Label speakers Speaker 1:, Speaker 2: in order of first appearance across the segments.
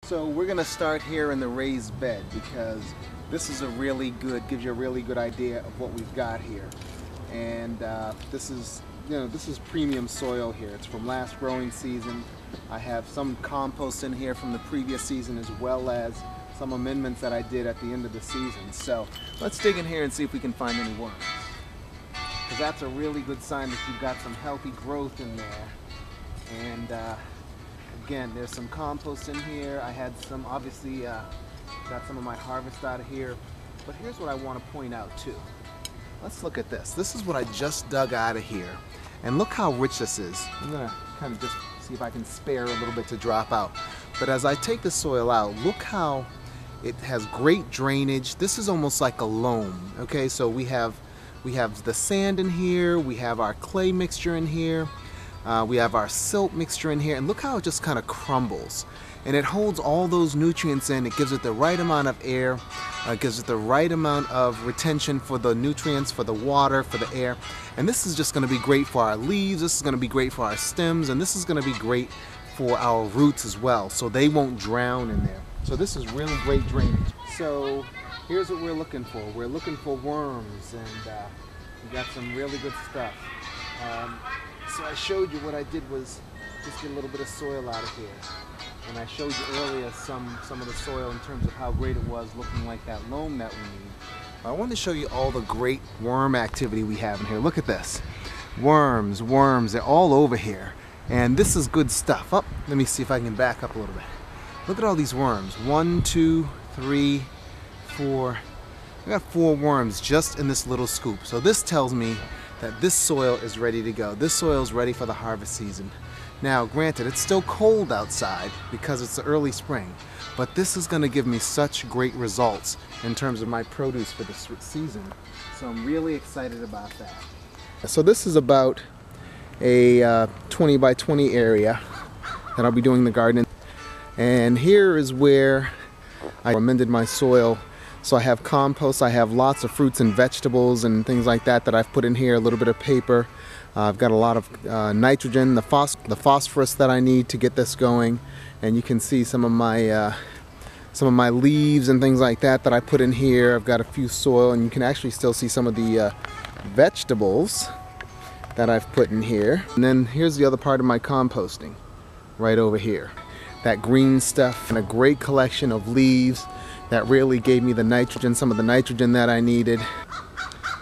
Speaker 1: So we're going to start here in the raised bed because this is gives you a really good idea of what we've got here. And this is premium soil here. It's from last growing season. I have some compost in here from the previous season as well as some amendments that I did at the end of the season. So let's dig in here and see if we can find any worms. Because that's a really good sign that you've got some healthy growth in there. And again, there's some compost in here. I had some, obviously, got some of my harvest out of here. But here's what I want to point out too. Let's look at this. This is what I just dug out of here. And look how rich this is. I'm going to kind of just see if I can spare a little bit to drop out. But as I take the soil out, look how it has great drainage. This is almost like a loam. Okay, so we have the sand in here, we have our clay mixture in here, we have our silt mixture in here, and look how it just kind of crumbles. And it holds all those nutrients in. It gives it the right amount of air, it gives it the right amount of retention for the nutrients, for the water, for the air. And this is just going to be great for our leaves, this is going to be great for our stems, and this is going to be great for our roots as well, so they won't drown in there. So this is really great drainage. So here's what we're looking for. We're looking for worms, and we got some really good stuff. So I showed you what I did was just get a little bit of soil out of here. And I showed you earlier some of the soil in terms of how great it was, looking like that loam that we need. I wanted to show you all the great worm activity we have in here. Look at this. Worms, they're all over here. And this is good stuff. Oh, let me see if I can back up a little bit. Look at all these worms. 1, 2, 3, 4. I got 4 worms just in this little scoop. So this tells me that this soil is ready to go. This soil is ready for the harvest season. Now, granted, it's still cold outside because it's the early spring, but this is going to give me such great results in terms of my produce for this season. So I'm really excited about that. So this is about a 20 by 20 area that I'll be doing the garden. And here is where I amended my soil. So I have compost, I have lots of fruits and vegetables and things like that that I've put in here, a little bit of paper. I've got a lot of nitrogen, the phosphorus that I need to get this going. And you can see some of my leaves and things like that I put in here. I've got a few soil, and you can actually still see some of the vegetables that I've put in here. And then here's the other part of my composting, right over here. That green stuff, and a great collection of leaves that really gave me the nitrogen, some of the nitrogen that I needed.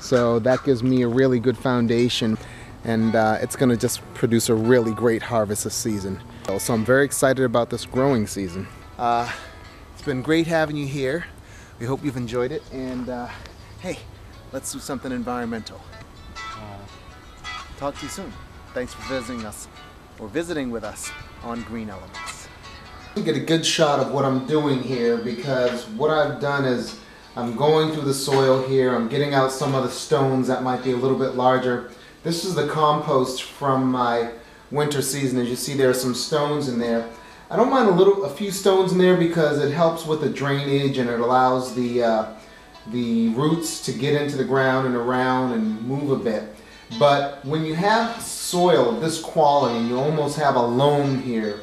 Speaker 1: So that gives me a really good foundation, and it's going to just produce a really great harvest this season. So I'm very excited about this growing season. It's been great having you here. We hope you've enjoyed it, and hey, let's do something environmental. Talk to you soon. Thanks for visiting with us on Green Elements. Get a good shot of what I'm doing here, because what I've done is I'm going through the soil here. I'm getting out some of the stones that might be a little bit larger. This is the compost from my winter season. As you see, there are some stones in there. I don't mind a few stones in there because it helps with the drainage, and it allows the roots to get into the ground and around and move a bit. But when you have soil of this quality, and you almost have a loam here,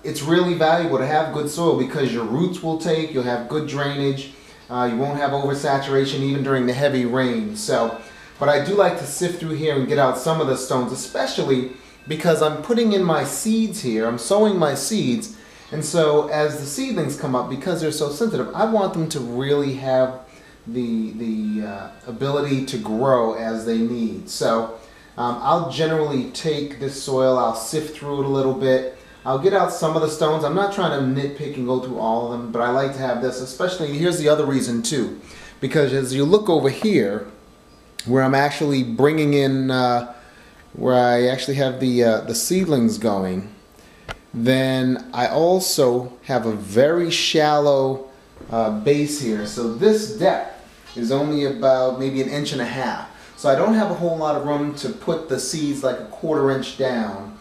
Speaker 1: it's really valuable to have good soil, because your roots will take, you'll have good drainage, you won't have oversaturation even during the heavy rain. So, but I do like to sift through here and get out some of the stones, especially because I'm putting in my seeds here, I'm sowing my seeds, and so as the seedlings come up, because they're so sensitive, I want them to really have the ability to grow as they need. So I'll generally take this soil, I'll sift through it a little bit, I'll get out some of the stones. I'm not trying to nitpick and go through all of them, but I like to have this, especially, here's the other reason too, because as you look over here, where I'm actually bringing in, where I actually have the seedlings going, then I also have a very shallow base here. So this depth is only about maybe 1.5 inches. So I don't have a whole lot of room to put the seeds like 1/4 inch down.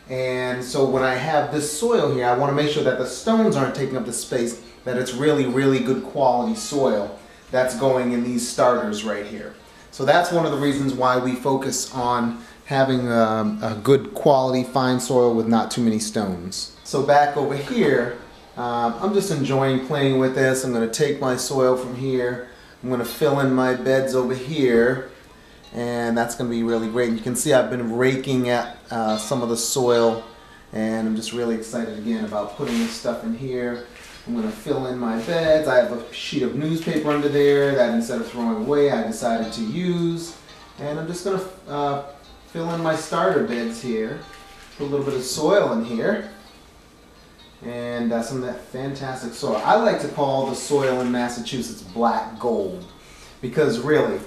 Speaker 1: And so when I have this soil here, I want to make sure that the stones aren't taking up the space, that it's really, really good quality soil that's going in these starters right here. So that's one of the reasons why we focus on having a good quality fine soil with not too many stones. So back over here, I'm just enjoying playing with this. I'm going to take my soil from here. I'm going to fill in my beds over here, and that's going to be really great. And you can see I've been raking at some of the soil, and I'm just really excited again about putting this stuff in here. I'm going to fill in my beds. I have a sheet of newspaper under there that instead of throwing away I decided to use. And I'm just going to fill in my starter beds here. Put a little bit of soil in here. And some of that fantastic soil. I like to call the soil in Massachusetts black gold. Because really,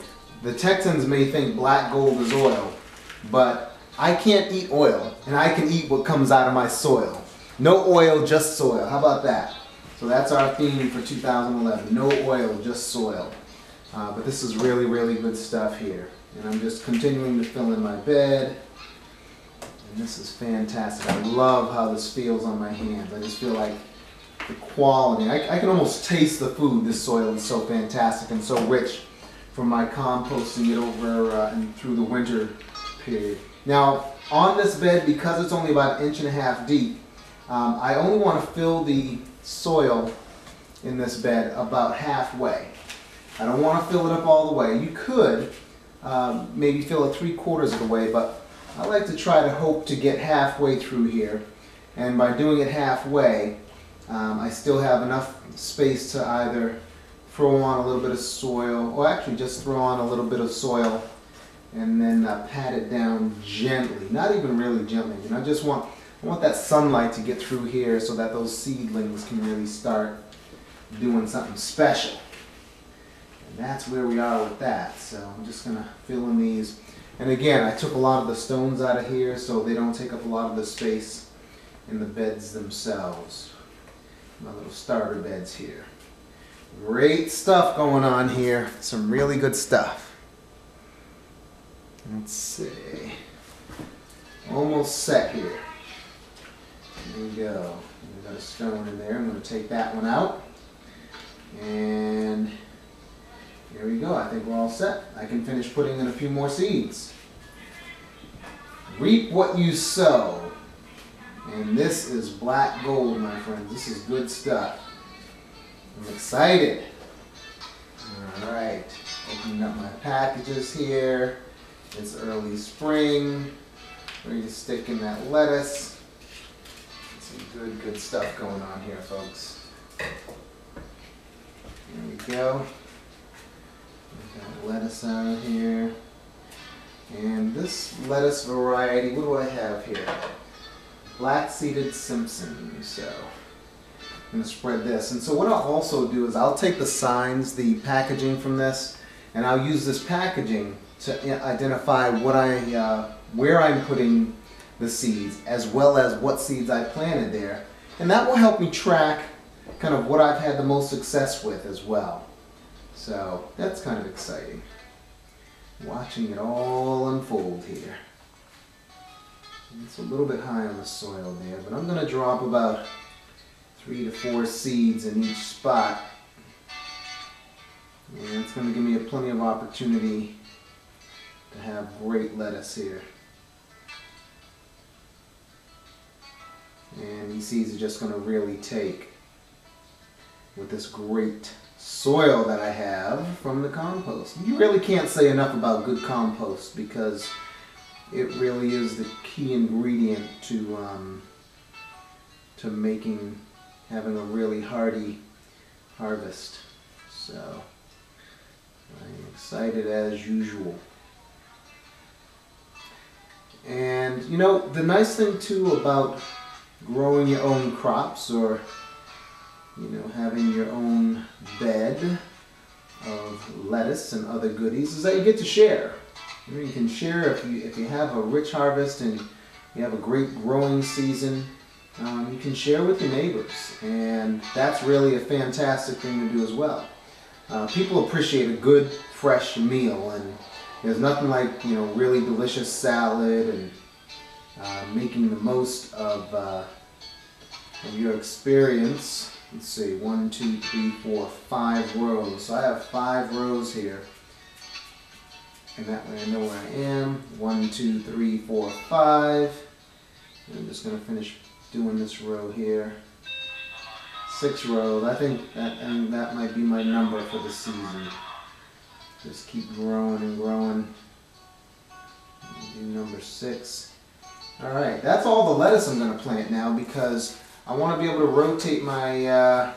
Speaker 1: the Texans may think black gold is oil, but I can't eat oil, and I can eat what comes out of my soil. No oil, just soil. How about that? So that's our theme for 2011. No oil, just soil. But this is really, really good stuff here. And I'm just continuing to fill in my bed. And this is fantastic. I love how this feels on my hands. I just feel like the quality. I can almost taste the food. This soil is so fantastic and so rich from my composting it over and through the winter period. Now, on this bed, because it's only about 1.5 inches deep, I only want to fill the soil in this bed about halfway. I don't want to fill it up all the way. You could maybe fill it 3/4 of the way, but I like to try to hope to get halfway through here. And by doing it halfway, I still have enough space to either throw on a little bit of soil, or actually just throw on a little bit of soil and then pat it down gently. Not even really gently. You know, I want that sunlight to get through here so that those seedlings can really start doing something special. And that's where we are with that. So I'm just going to fill in these. And again, I took a lot of the stones out of here so they don't take up a lot of the space in the beds themselves. My little starter beds here. Great stuff going on here. Some really good stuff. Let's see. Almost set here. There we go. We've got a stone in there. I'm going to take that one out. And here we go. I think we're all set. I can finish putting in a few more seeds. Reap what you sow. And this is black gold, my friends. This is good stuff. I'm excited. Alright. Opening up my packages here. It's early spring. Ready to stick in that lettuce. Some good stuff going on here, folks. There we go. We've got lettuce out here. And this lettuce variety, what do I have here? Black-seeded Simpson. So I'm going to spread this. And so what I'll also do is I'll take the signs, the packaging from this, and I'll use this packaging to identify what where I'm putting the seeds, as well as what seeds I planted there. And that will help me track kind of what I've had the most success with as well. So that's kind of exciting. Watching it all unfold here. It's a little bit high on the soil there, but I'm going to drop about 3 to 4 seeds in each spot. And it's going to give me plenty of opportunity to have great lettuce here. And these seeds are just going to really take with this great soil that I have from the compost. You really can't say enough about good compost because it really is the key ingredient to having a really hearty harvest. So I'm excited as usual. And you know, the nice thing too about growing your own crops, or you know, having your own bed of lettuce and other goodies, is that you get to share. You know, you can share if you have a rich harvest and you have a great growing season. You can share with your neighbors, and that's really a fantastic thing to do as well. People appreciate a good fresh meal, and there's nothing like, you know, really delicious salad and making the most of your experience. Let's see, 1, 2, 3, 4, 5 rows. So I have 5 rows here, and that way I know where I am. 1, 2, 3, 4, 5. And I'm just going to finish doing this row here. 6 rows. I think that might be my number for the season. Just keep growing and growing. Do number 6. Alright, that's all the lettuce I'm going to plant now because I want to be able to rotate my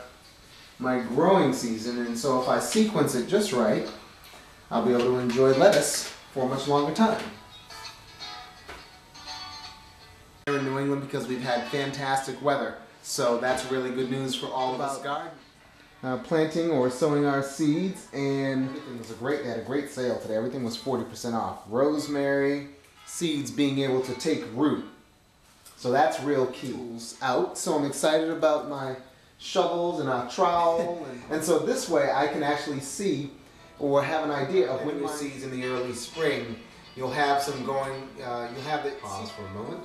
Speaker 1: my growing season, and so if I sequence it just right, I'll be able to enjoy lettuce for a much longer time. Here in New England because we've had fantastic weather, so that's really good news for all of us garden. Planting or sowing our seeds, and everything was they had a great sale today. Everything was 40% off. Rosemary seeds being able to take root, so that's real key. Out, so I'm excited about my shovels and our trowel, and so this way I can actually see or have an idea of when your seeds in the early spring. You'll have some going. You'll have the pause for a moment.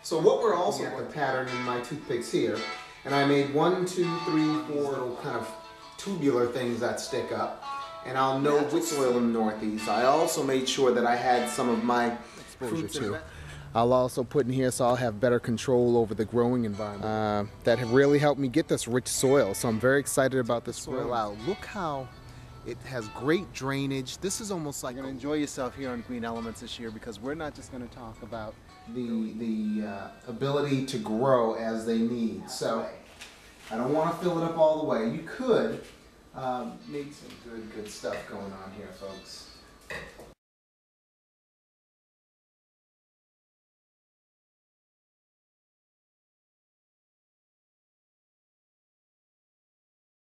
Speaker 1: So what we're also at the pattern in my toothpicks here, and I made 1, 2, 3, 4 little kind of tubular things that stick up, and I'll know which soil in the Northeast. I also made sure that I had some of my fruits too. I'll also put in here so I'll have better control over the growing environment. That have really helped me get this rich soil, so I'm very excited about this soil out. Look how it has great drainage. This is almost like you're going to enjoy yourself here on Green Elements this year because we're not just going to talk about the ability to grow as they need. So I don't want to fill it up all the way. You could make some good stuff going on here, folks.